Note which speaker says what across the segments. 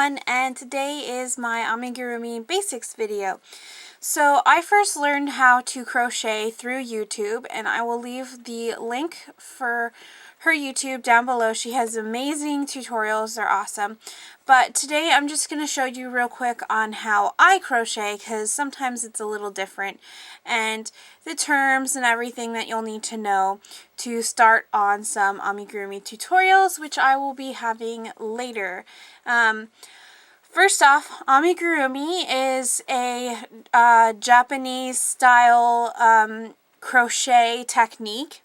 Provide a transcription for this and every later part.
Speaker 1: everyone, and today is my Amigurumi basics video. So I first learned how to crochet through YouTube, and I will leave the link for her YouTube down below. She has amazing tutorials, they're awesome. But today I'm just going to show you real quick on how I crochet, because sometimes it's a little different, and the terms and everything that you'll need to know to start on some Amigurumi tutorials, which I will be having later. First off, Amigurumi is a Japanese style crochet technique.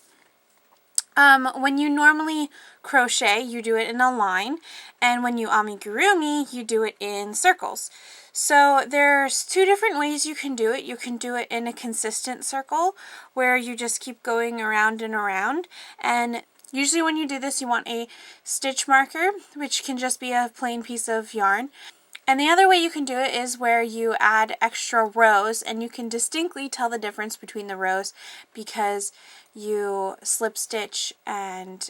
Speaker 1: When you normally crochet, you do it in a line, and when you amigurumi, you do it in circles. So there's two different ways you can do it. You can do it in a consistent circle, where you just keep going around and around, and usually when you do this, you want a stitch marker, which can just be a plain piece of yarn. And the other way you can do it is where you add extra rows, and you can distinctly tell the difference between the rows because you slip stitch and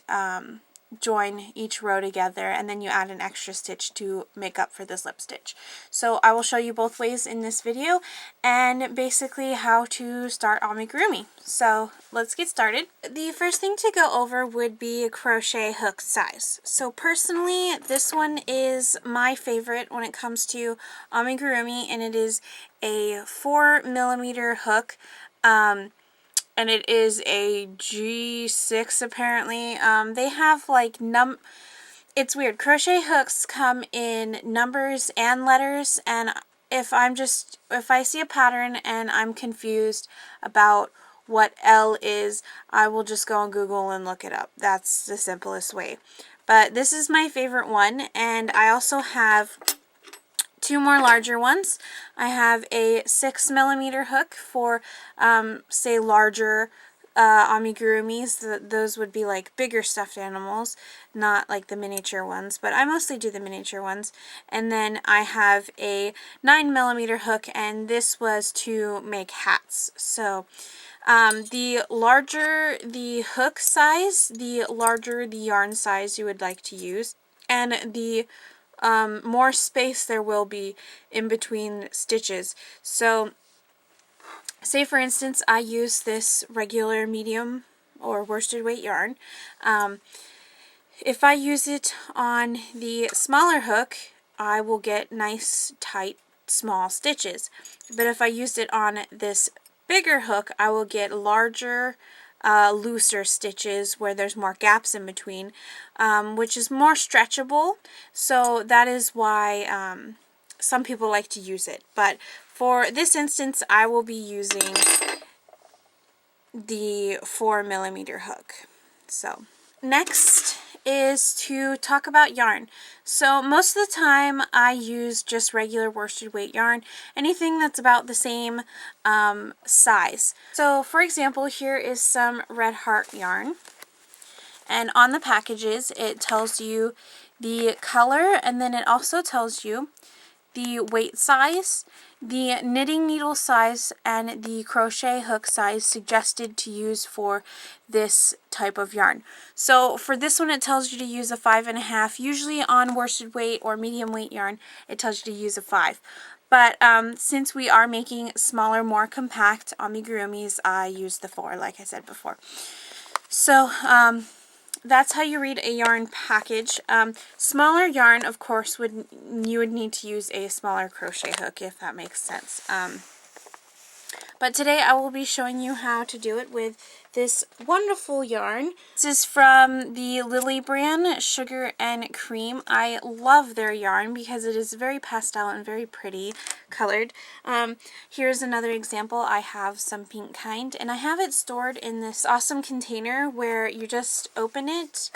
Speaker 1: join each row together, and then you add an extra stitch to make up for the slip stitch. So I will show you both ways in this video and basically how to start amigurumi. So let's get started. The first thing to go over would be a crochet hook size. So personally, this one is my favorite when it comes to amigurumi, and it is a 4mm hook. And it is a G6 apparently. They have like it's weird. Crochet hooks come in numbers and letters, and if I see a pattern and I'm confused about what L is, I will just go on Google and look it up. That's the simplest way. But this is my favorite one, and I also have two more larger ones. I have a 6mm hook for, say, larger amigurumis. Those would be like bigger stuffed animals, not like the miniature ones, but I mostly do the miniature ones. And then I have a 9mm hook, and this was to make hats. So the larger the hook size, the larger the yarn size you would like to use, and the more space there will be in between stitches. So say for instance I use this regular medium or worsted weight yarn. If I use it on the smaller hook, I will get nice tight small stitches, but if I used it on this bigger hook, I will get larger looser stitches where there's more gaps in between, which is more stretchable. So that is why some people like to use it. But for this instance, I will be using the 4mm hook. So next is to talk about yarn. So most of the time I use just regular worsted weight yarn, anything that's about the same size. So for example, here is some Red Heart yarn, and on the packages it tells you the color, and then it also tells you the weight size, the knitting needle size, and the crochet hook size suggested to use for this type of yarn. So for this one it tells you to use a 5.5. Usually on worsted weight or medium weight yarn it tells you to use a 5. But since we are making smaller, more compact amigurumis, I use the 4 like I said before. So that's how you read a yarn package. Smaller yarn, of course, you would need to use a smaller crochet hook, if that makes sense. But today I will be showing you how to do it with this wonderful yarn. This is from the Lily brand, Sugar and Cream. I love their yarn because it is very pastel and very pretty colored. Here's another example. I have some pink kind, and I have it stored in this awesome container where you just open it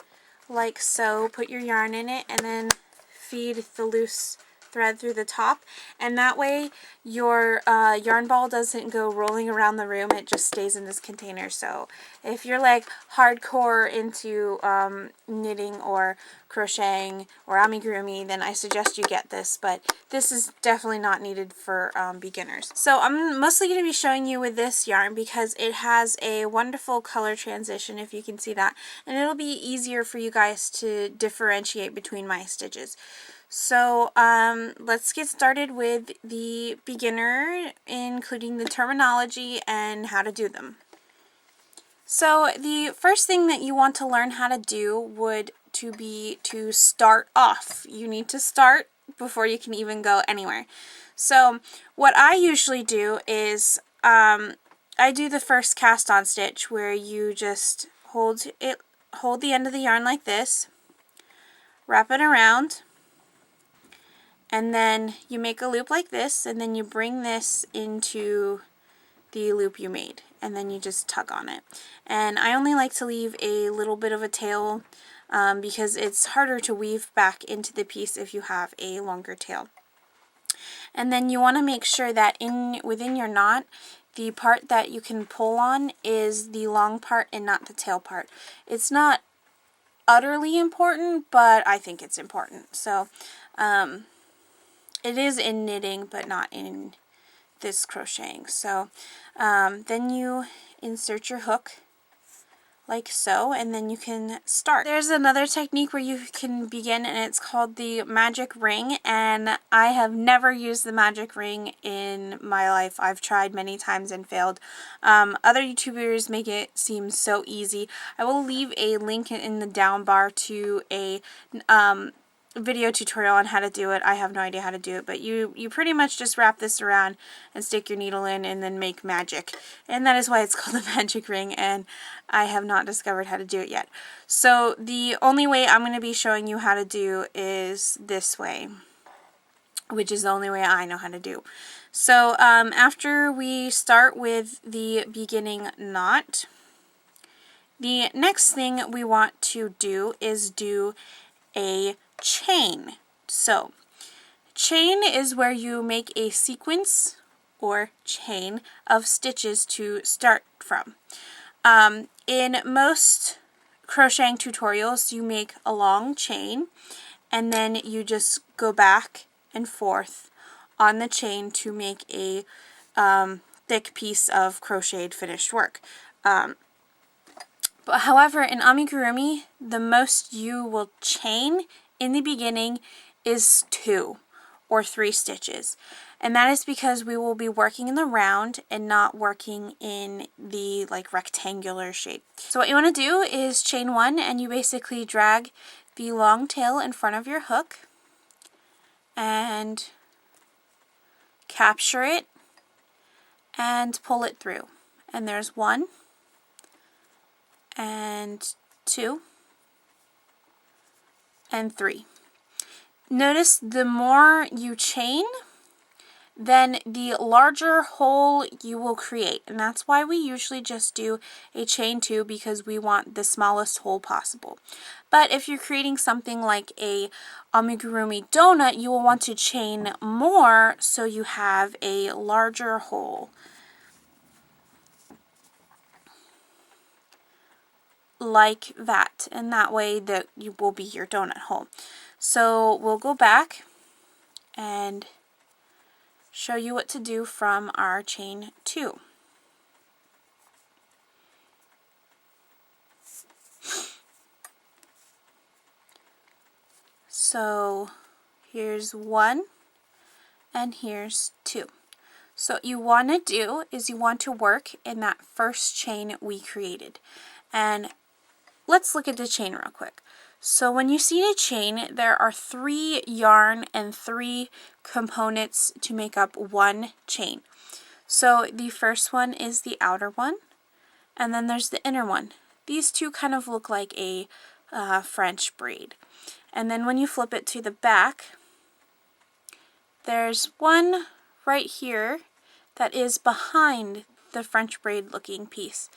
Speaker 1: like so, put your yarn in it, and then feed the loose thread through the top, and that way your yarn ball doesn't go rolling around the room. It just stays in this container. So if you're like hardcore into knitting or crocheting or amigurumi, then I suggest you get this, but this is definitely not needed for beginners. So I'm mostly going to be showing you with this yarn because it has a wonderful color transition, if you can see that, and it'll be easier for you guys to differentiate between my stitches. So let's get started with the beginner, including the terminology and how to do them. So the first thing that you want to learn how to do would be to start off. You need to start before you can even go anywhere. So what I usually do is I do the first cast on stitch, where you just hold the end of the yarn like this, wrap it around, and then you make a loop like this, and then you bring this into the loop you made, and then you just tug on it. And I only like to leave a little bit of a tail because it's harder to weave back into the piece if you have a longer tail. And then you want to make sure that within your knot, the part that you can pull on is the long part and not the tail part. It's not utterly important, but I think it's important. So it is in knitting, but not in this crocheting. So then you insert your hook like so, and then you can start. There's another technique where you can begin, and it's called the magic ring, and I have never used the magic ring in my life. I've tried many times and failed. Other YouTubers make it seem so easy. I will leave a link in the down bar to a video tutorial on how to do it. I have no idea how to do it, but you pretty much just wrap this around and stick your needle in and then make magic. And that is why it's called the magic ring, and I have not discovered how to do it yet. So the only way I'm going to be showing you how to do is this way, which is the only way I know how to do. So after we start with the beginning knot, the next thing we want to do is do a chain. So chain is where you make a sequence or chain of stitches to start from. In most crocheting tutorials, you make a long chain and then you just go back and forth on the chain to make a thick piece of crocheted finished work. But however, in Amigurumi, the most you will chain in the beginning is 2 or 3 stitches. And that is because we will be working in the round and not working in the rectangular shape. So what you want to do is chain 1, and you basically drag the long tail in front of your hook and capture it and pull it through. And there's 1 and 2 and 3. Notice the more you chain, then the larger hole you will create, and that's why we usually just do a chain 2, because we want the smallest hole possible. But if you're creating something like a amigurumi donut, you will want to chain more so you have a larger hole. Like that, and that way that you will be your donut hole. So we'll go back and show you what to do from our chain 2. So here's 1 and here's 2. So what you want to do is you want to work in that first chain we created. And let's look at the chain real quick. So when you see a chain, there are 3 yarn and 3 components to make up one chain. So the first one is the outer one, and then there's the inner one. These two kind of look like a French braid. And then when you flip it to the back, there's one right here that is behind the French braid looking piece.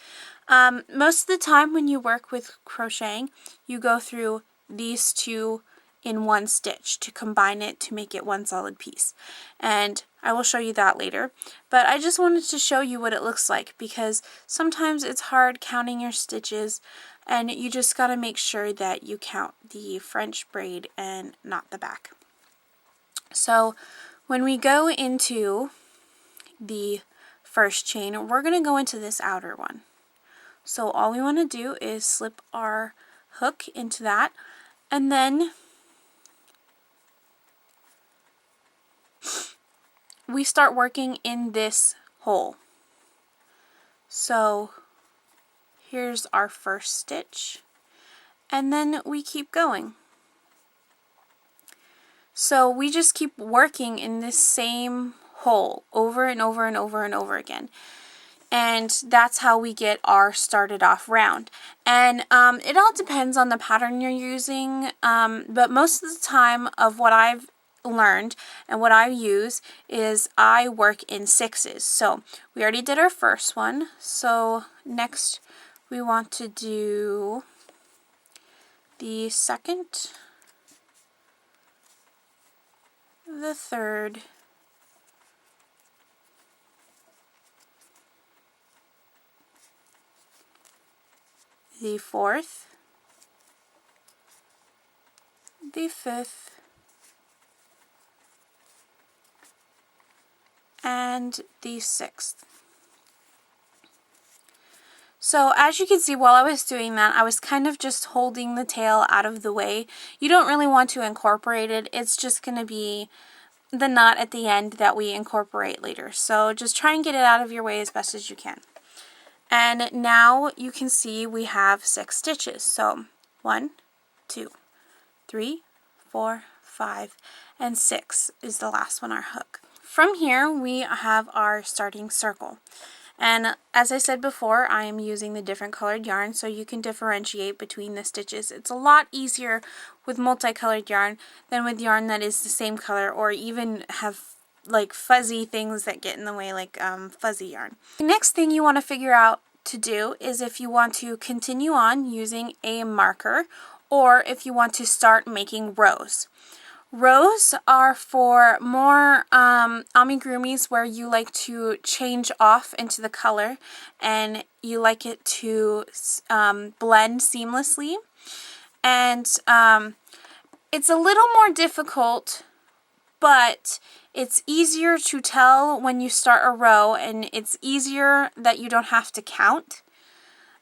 Speaker 1: Most of the time when you work with crocheting, you go through these two in one stitch to combine it to make it one solid piece. And I will show you that later. But I just wanted to show you what it looks like, because sometimes it's hard counting your stitches, and you just got to make sure that you count the French braid and not the back. So when we go into the first chain, we're going to go into this outer one. So all we want to do is slip our hook into that, and then we start working in this hole. So here's our first stitch, and then we keep going. So we just keep working in this same hole over and over and over and over again. And that's how we get our started off round. And it all depends on the pattern you're using, but most of the time of what I've learned and what I use is I work in sixes. So we already did our first one, so next we want to do the second, the third, the fourth, the fifth, and the sixth. So as you can see, while I was doing that, I was kind of just holding the tail out of the way. You don't really want to incorporate it. It's just going to be the knot at the end that we incorporate later. So just try and get it out of your way as best as you can. And now you can see we have 6 stitches. So 1, 2, 3, 4, 5, and 6 is the last one, our hook. From here we have our starting circle. And as I said before, I am using the different colored yarn so you can differentiate between the stitches. It's a lot easier with multicolored yarn than with yarn that is the same color or even have like fuzzy things that get in the way, like fuzzy yarn. The next thing you want to figure out to do is if you want to continue on using a marker or if you want to start making rows. Rows are for more amigurumis where you like to change off into the color and you like it to blend seamlessly. And it's a little more difficult, but it's easier to tell when you start a row, and it's easier that you don't have to count.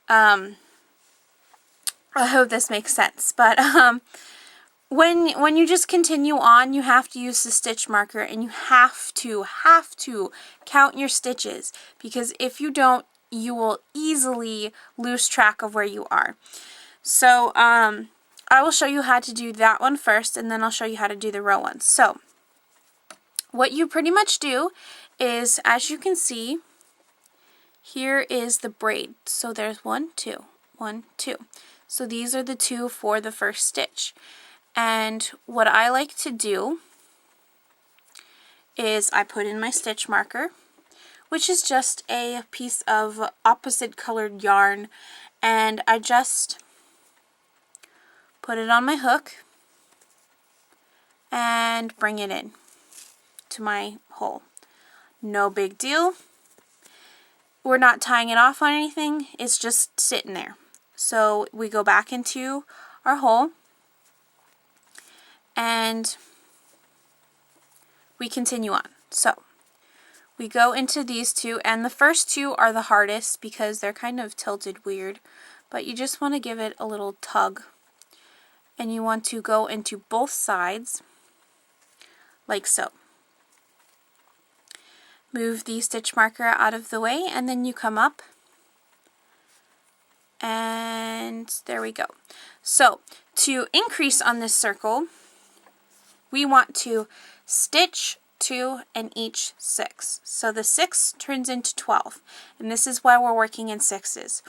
Speaker 1: I hope this makes sense, but when you just continue on, you have to use the stitch marker, and you have to count your stitches, because if you don't, you will easily lose track of where you are. So I will show you how to do that one first, and then I'll show you how to do the row one. So what you pretty much do is, as you can see, here is the braid. So there's 1, 2, 1, 2. So these are the 2 for the first stitch. And what I like to do is I put in my stitch marker, which is just a piece of opposite colored yarn, and I just put it on my hook and bring it in to my hole. No big deal. We're not tying it off on anything, it's just sitting there. So we go back into our hole and we continue on. So we go into these 2, and the first 2 are the hardest because they're kind of tilted weird, but you just want to give it a little tug, and you want to go into both sides like so. Move the stitch marker out of the way, and then you come up, and there we go. So to increase on this circle, we want to stitch 2 in each 6. So the 6 turns into 12, and this is why we're working in sixes.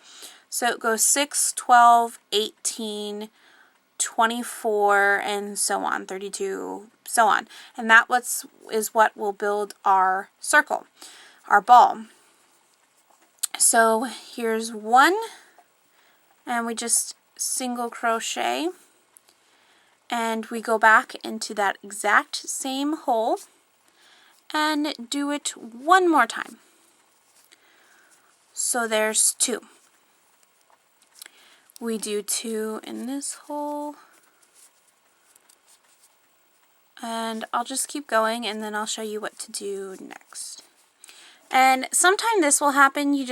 Speaker 1: So it goes 6, 12, 18, 24, and so on, 32, so on. And that is what will build our circle, our ball. So here's 1, and we just single crochet, and we go back into that exact same hole and do it one more time. So there's 2. We do 2 in this hole, and I'll just keep going, and then I'll show you what to do next. And sometime this will happen, you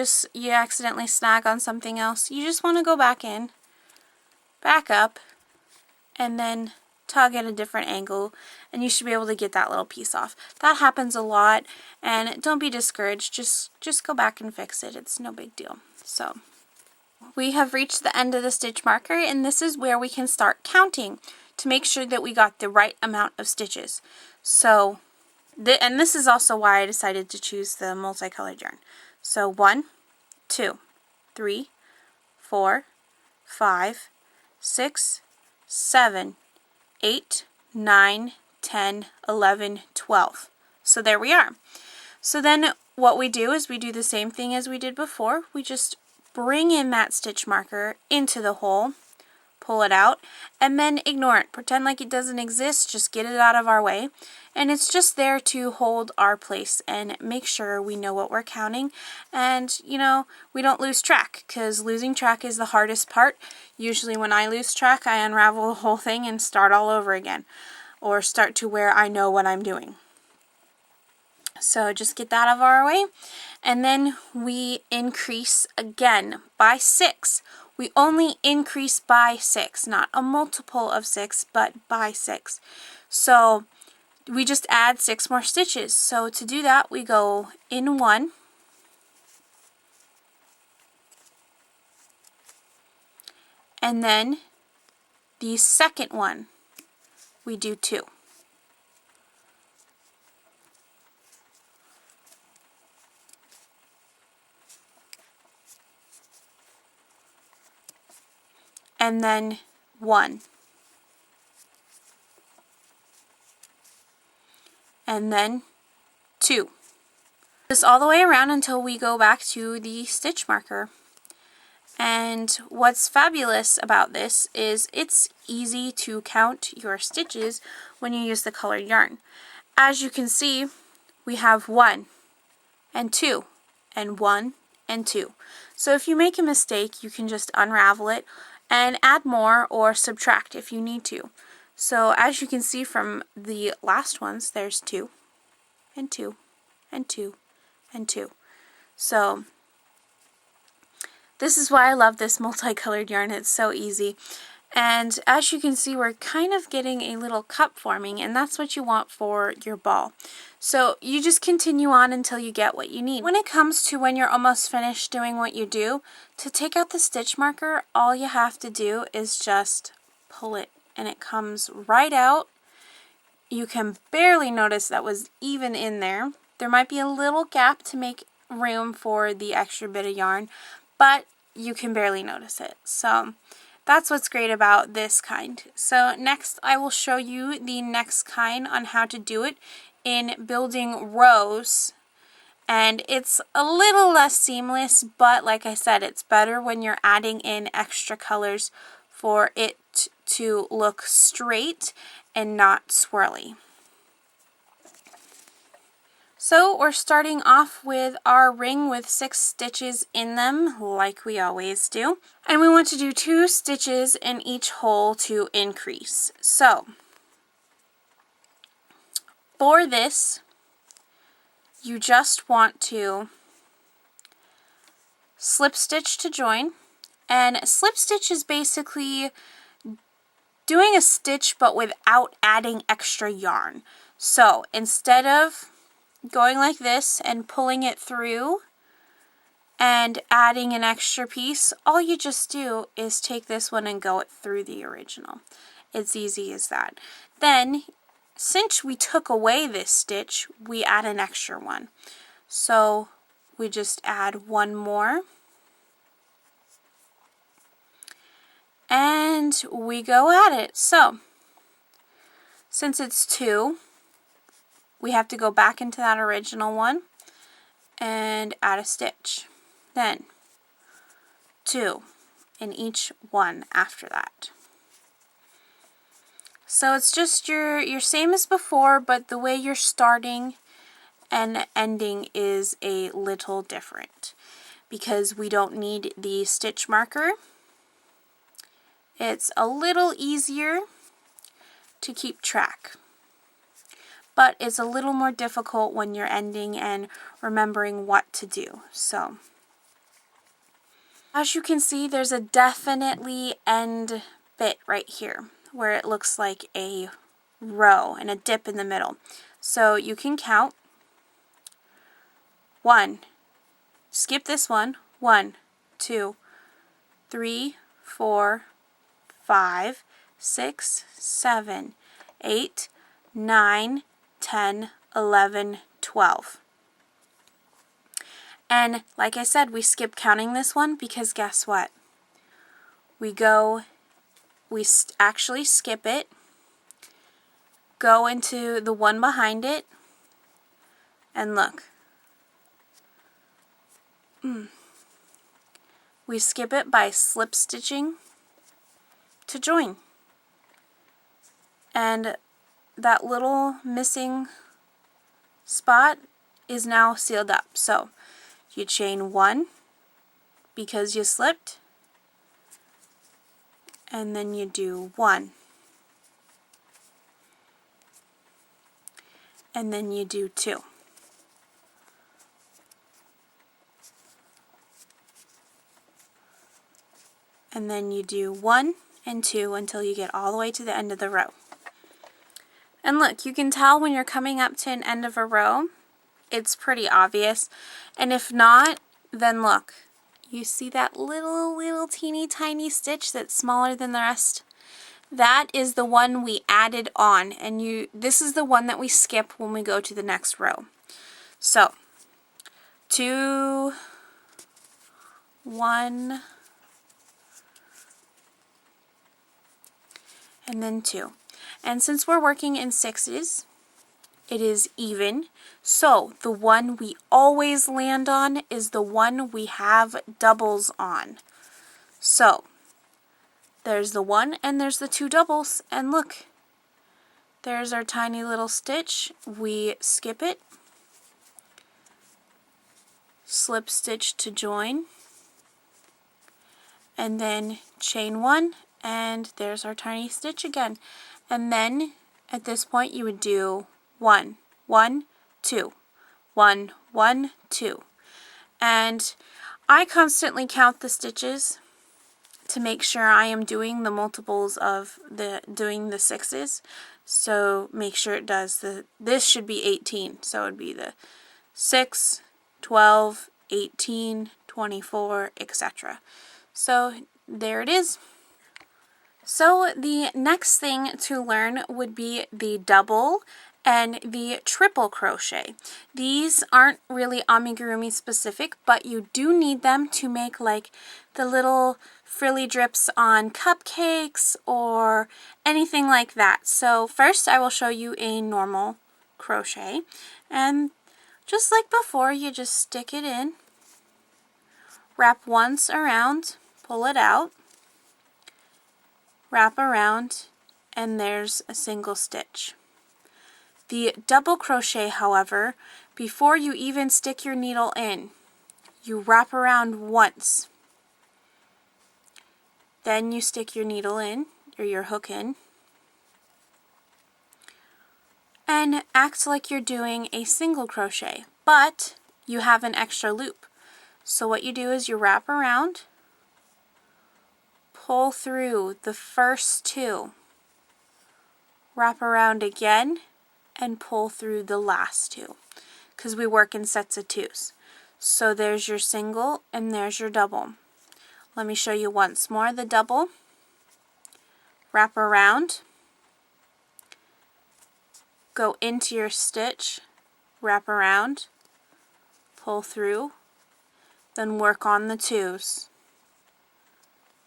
Speaker 1: accidentally snag on something else. You just want to go back in, back up, and then tug at a different angle, and you should be able to get that little piece off. That happens a lot, and don't be discouraged. Just go back and fix it. It's no big deal. So we have reached the end of the stitch marker, and this is where we can start counting to make sure that we got the right amount of stitches. So, and this is also why I decided to choose the multicolored yarn. So 1, 2, 3, 4, 5, 6, 7, 8, 9, 10, 11, 12. So there we are. So then what we do is we do the same thing as we did before. We just bring in that stitch marker into the hole, pull it out, and then ignore it. Pretend like it doesn't exist, just get it out of our way. And it's just there to hold our place and make sure we know what we're counting, and you know, we don't lose track, because losing track is the hardest part. Usually when I lose track, I unravel the whole thing and start all over again, or start to where I know what I'm doing. So just get that out of our way, and then we increase again by 6. We only increase by 6, not a multiple of 6, but by 6. So we just add 6 more stitches. So to do that, we go in 1, and then the second one we do 2. And then 1. And then 2. This all the way around until we go back to the stitch marker. And what's fabulous about this is it's easy to count your stitches when you use the colored yarn. As you can see, we have 1 and 2 and 1 and 2. So if you make a mistake, you can just unravel it and add more or subtract if you need to. So as you can see from the last ones, there's 2 and 2 and 2 and 2. So this is why I love this multicolored yarn. It's so easy. And as you can see, we're kind of getting a little cup forming, and that's what you want for your ball. So you just continue on until you get what you need. When it comes to when you're almost finished doing what you do, to take out the stitch marker, all you have to do is just pull it, and it comes right out. You can barely notice that was even in there. There might be a little gap to make room for the extra bit of yarn, but you can barely notice it. So that's what's great about this kind. So next I will show you the next kind on how to do it in building rows. And it's a little less seamless, but like I said, it's better when you're adding in extra colors for it to look straight and not swirly. So we're starting off with our ring with 6 stitches in them, like we always do. And we want to do 2 stitches in each hole to increase. So for this, you just want to slip stitch to join. And slip stitch is basically doing a stitch but without adding extra yarn. So instead of going like this and pulling it through and adding an extra piece, all you just do is take this one and go it through the original. It's easy as that. Then, since we took away this stitch, we add an extra one. So we just add one more, and we go at it. So since it's 2, we have to go back into that original one and add a stitch. Then 2 in each one after that. So it's just your same as before, but the way you're starting and ending is a little different because we don't need the stitch marker. It's a little easier to keep track, but it's a little more difficult when you're ending and remembering what to do. So as you can see, there's a definitely end bit right here. where it looks like a row and a dip in the middle. So you can count 1, skip this one, 1, 2, 3, 4, 5, 6, 7, 8, 9, 10, 11, 12. And like I said, we skip counting this one because guess what? We actually skip it, go into the one behind it, and look. We skip it by slip stitching to join. And that little missing spot is now sealed up. So you chain 1 because you slipped, and then you do 1, and then you do 2. And then you do 1 and 2 until you get all the way to the end of the row. And look, you can tell when you're coming up to an end of a row, it's pretty obvious. And if not, then look, you see that little teeny tiny stitch that's smaller than the rest? That is the one we added on, and this is the one that we skip when we go to the next row. So 2, 1, and then 2. And since we're working in 6s, it is even. So the one we always land on is the one we have doubles on. So there's the 1 and there's the 2 doubles, and look, there's our tiny little stitch. We skip it, slip stitch to join, and then chain 1, and there's our tiny stitch again. And then at this point you would do 1, 1, 2, 1, 1, 2. And I constantly count the stitches to make sure I am doing the multiples of doing the 6s. So make sure it does this should be 18. So it would be the 6, 12, 18, 24, etc. So there it is. So the next thing to learn would be the double and the triple crochet. These aren't really amigurumi specific, but you do need them to make like the little frilly drips on cupcakes or anything like that. So first I will show you a normal crochet, and just like before, you just stick it in, wrap once around, pull it out, wrap around, and there's a single stitch. The double crochet, however, before you even stick your needle in, you wrap around once. Then you stick your needle in, or your hook in, and act like you're doing a single crochet, but you have an extra loop. So what you do is you wrap around, pull through the first 2, wrap around again, and pull through the last 2, because we work in sets of 2s. So there's your single and there's your double. Let me show you once more the double. Wrap around, go into your stitch, wrap around, pull through, then work on the 2s.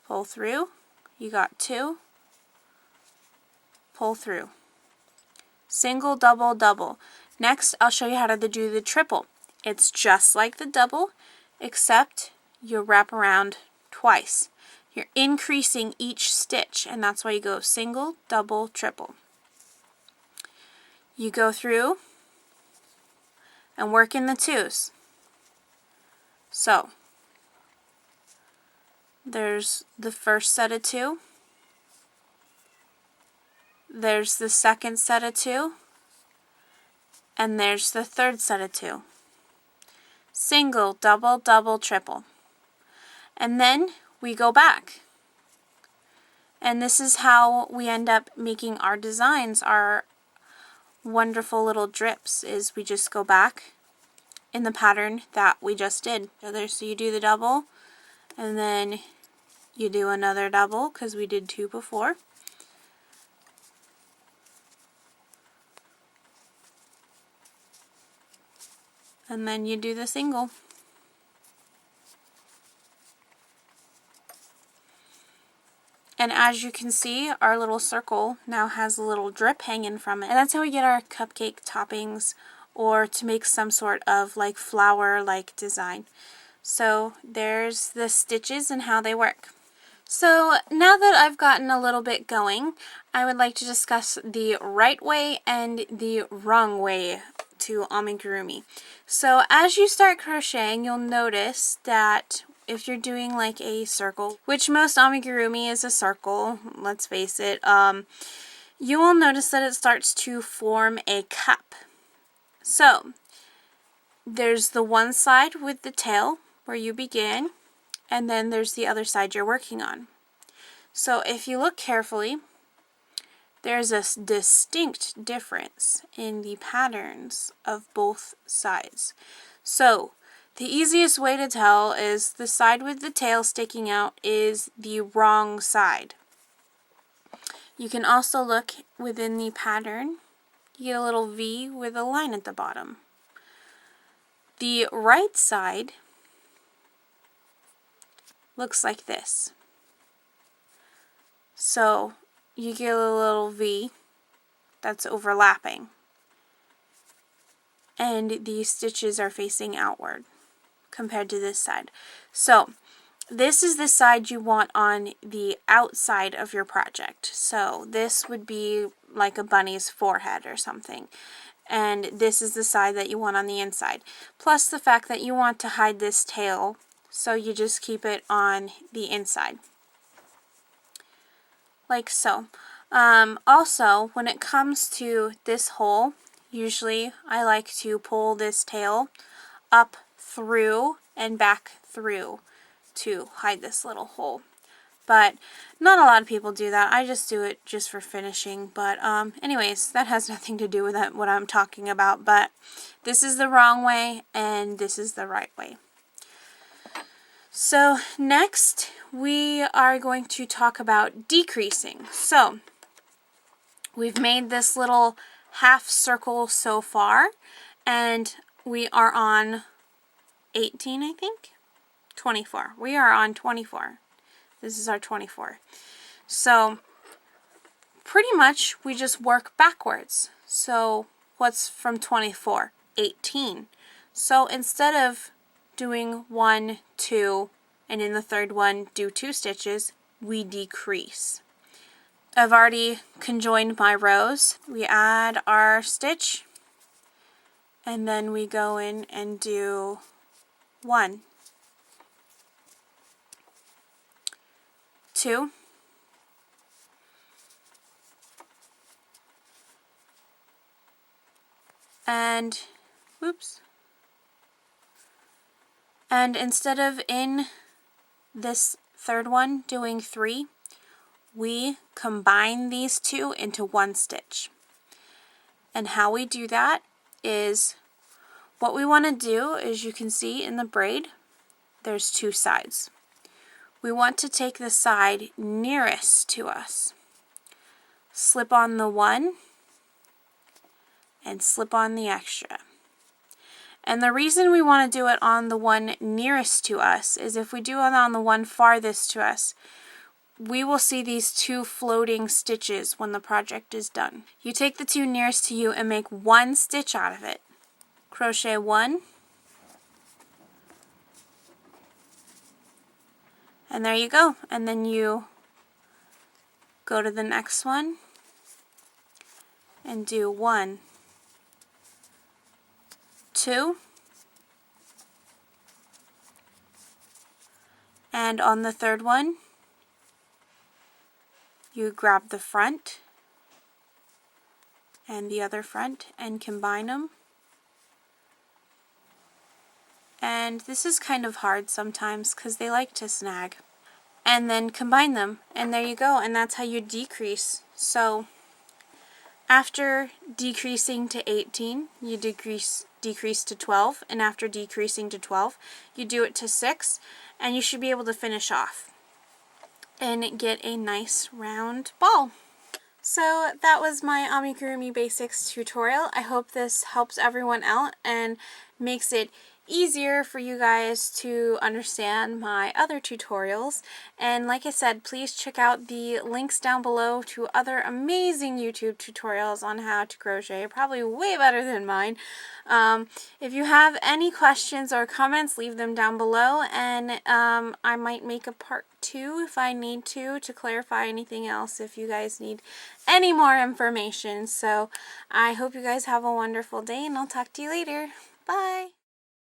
Speaker 1: Pull through, you got 2, pull through. Single, double, double. Next, I'll show you how to do the triple. It's just like the double, except you wrap around twice. You're increasing each stitch, and that's why you go single, double, triple. You go through and work in the 2s. So there's the first set of 2, there's the second set of 2, and there's the third set of 2. Single, double, double, triple. And then we go back And this is how we end up making our designs, our wonderful little drips, is we just go back in the pattern that we just did. So you do the double, and then you do another double because we did 2 before. And then you do the single. And as you can see, our little circle now has a little drip hanging from it. And that's how we get our cupcake toppings, or to make some sort of like flower-like design. So there's the stitches and how they work. So now that I've gotten a little bit going, I would like to discuss the right way and the wrong way to amigurumi. So as you start crocheting, you'll notice that if you're doing like a circle, which most amigurumi is a circle, let's face it, you will notice that it starts to form a cup. So there's the one side with the tail where you begin, and then there's the other side you're working on. So if you look carefully, there's a distinct difference in the patterns of both sides. So the easiest way to tell is the side with the tail sticking out is the wrong side. You can also look within the pattern. You get a little V with a line at the bottom. The right side looks like this. So you get a little V that's overlapping, and the stitches are facing outward compared to this side. So this is the side you want on the outside of your project. So this would be like a bunny's forehead or something. And this is the side that you want on the inside. Plus the fact that you want to hide this tail, so you just keep it on the inside. Like so. Also, when it comes to this hole, usually I like to pull this tail up through and back through to hide this little hole. But not a lot of people do that. I just do it just for finishing. But anyways, that has nothing to do with what I'm talking about. But this is the wrong way and this is the right way. So next we are going to talk about decreasing. So we've made this little half circle so far, and we are on 18, I think? 24. We are on 24. This is our 24. So pretty much we just work backwards. So what's from 24? 18. So instead of doing 1, 2, and in the third one do 2 stitches, we decrease. I've already conjoined my rows. We add our stitch, and then we go in and do 1, 2, and whoops. And instead of in this third one doing 3, we combine these 2 into 1 stitch. And how we do that is, what we want to do is, you can see in the braid, there's 2 sides. We want to take the side nearest to us, slip on the 1, and slip on the extra. And the reason we want to do it on the one nearest to us is if we do it on the one farthest to us, we will see these 2 floating stitches when the project is done. You take the 2 nearest to you and make 1 stitch out of it. Crochet 1, and there you go. And then you go to the next one and do 1, 2, and on the third one you grab the front and the other front and combine them. And this is kind of hard sometimes because they like to snag. and then combine them, and there you go, and that's how you decrease. So after decreasing to 18, you decrease to 12, and after decreasing to 12, you do it to 6, and you should be able to finish off and get a nice round ball. So that was my Amigurumi Basics tutorial. I hope this helps everyone out and makes it easier for you guys to understand my other tutorials. And like I said, please check out the links down below to other amazing YouTube tutorials on how to crochet, probably way better than mine. If you have any questions or comments, leave them down below, and I might make a part 2 if I need to clarify anything else if you guys need any more information. So I hope you guys have a wonderful day, and I'll talk to you later. Bye!